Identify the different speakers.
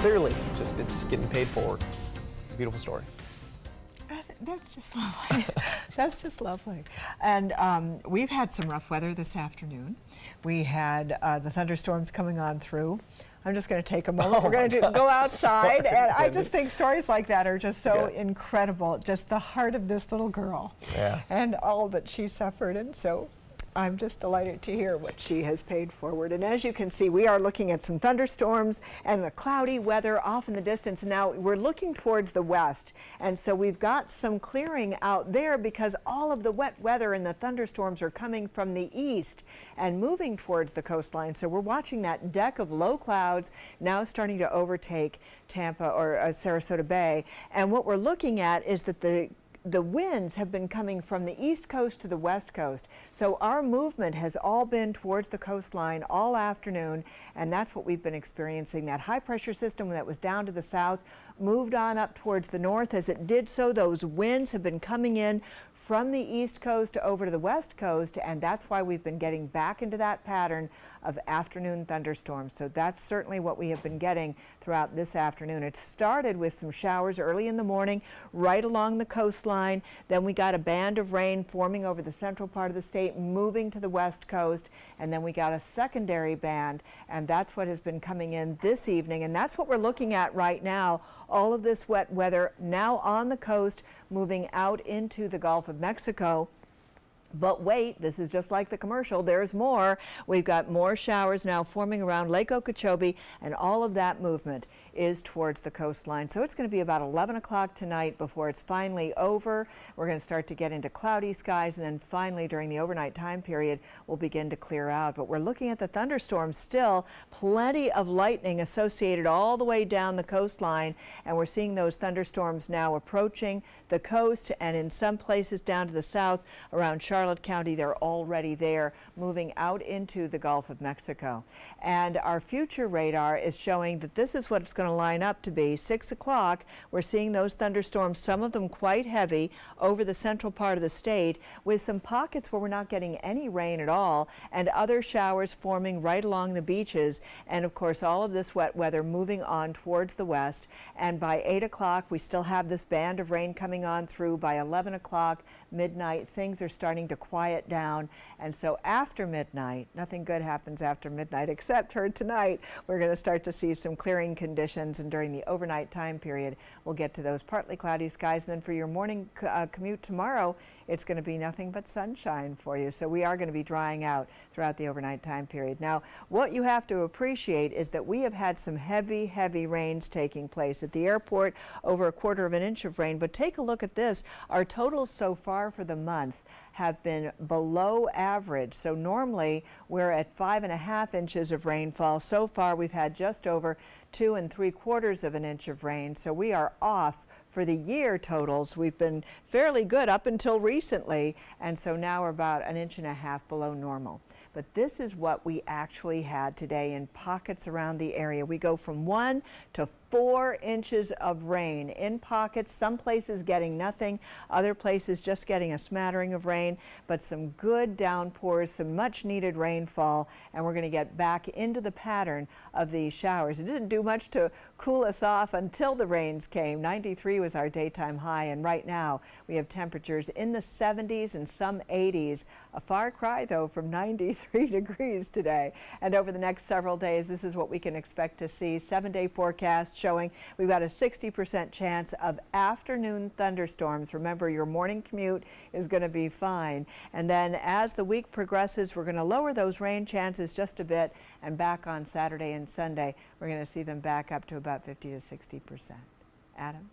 Speaker 1: clearly just it's getting paid forward. Beautiful story.
Speaker 2: That's just lovely. That's just lovely. And we've had some rough weather this afternoon. We had the thunderstorms coming on through. I'm just going to take a moment. We're going to go outside, and I just think stories like that are just so incredible. Just the heart of this little girl, and all that she suffered, and so I'm just delighted to hear what she has paid forward. And as you can see, we are looking at some thunderstorms and the cloudy weather off in the distance. Now we're looking towards the west, and so we've got some clearing out there because all of the wet weather and the thunderstorms are coming from the east and moving towards the coastline. So we're watching that deck of low clouds now starting to overtake Tampa or Sarasota Bay. And what we're looking at is that the winds have been coming from the east coast to the west coast. So our movement has all been towards the coastline all afternoon, and that's what we've been experiencing. That high pressure system that was down to the south moved on up towards the north. As it did so, those winds have been coming in from the east coast over to the west coast, and that's why we've been getting back into that pattern of afternoon thunderstorms. So that's certainly what we have been getting throughout this afternoon. It started with some showers early in the morning right along the coastline. Then we got a band of rain forming over the central part of the state, moving to the west coast, and then we got a secondary band, and that's what has been coming in this evening, and that's what we're looking at right now. All of this wet weather now on the coast, moving out into the Gulf of Mexico. But wait, this is just like the commercial. There's more. We've got more showers now forming around Lake Okeechobee, and all of that movement is towards the coastline. So it's going to be about 11 o'clock tonight before it's finally over. We're going to start to get into cloudy skies, and then finally during the overnight time period we'll begin to clear out. But we're looking at the thunderstorms still. Plenty of lightning associated all the way down the coastline, and we're seeing those thunderstorms now approaching the coast, and in some places down to the south around Charlotte County they're already there, moving out into the Gulf of Mexico. And our future radar is showing that this is what it's going to line up to be. 6 o'clock, we're seeing those thunderstorms, some of them quite heavy, over the central part of the state, with some pockets where we're not getting any rain at all, and other showers forming right along the beaches. And of course all of this wet weather moving on towards the west. And by 8 o'clock we still have this band of rain coming on through. By 11 o'clock, midnight, things are starting to quiet down. And so after midnight, nothing good happens after midnight, except for tonight we're going to start to see some clearing conditions, and during the overnight time period we'll get to those partly cloudy skies. And then for your morning commute tomorrow, it's going to be nothing but sunshine for you. So we are going to be drying out throughout the overnight time period. Now what you have to appreciate is that we have had some heavy rains taking place at the airport, over 1/4 of an inch of rain. But take a look at this. Our totals so far for the month have been below average. So normally we're at 5.5 inches of rainfall. So far we've had just over 2 3/4 of an inch of rain. So we are off for the year totals. We've been fairly good up until recently, and so now we're about 1.5 inches below normal. But this is what we actually had today in pockets around the area. We go from 1 to 4 inches of rain in pockets, some places getting nothing, other places just getting a smattering of rain, but some good downpours, some much needed rainfall, and we're going to get back into the pattern of these showers. It didn't do much to cool us off until the rains came. 93 was our daytime high, and right now we have temperatures in the 70s and some 80s. A far cry though from 93 degrees today. And over the next several days, this is what we can expect to see. 7-day forecast showing we've got a 60% chance of afternoon thunderstorms. Remember, your morning commute is going to be fine. And then as the week progresses, we're going to lower those rain chances just a bit, and back on Saturday and Sunday, we're going to see them back up to about 50 to 60%. Adam?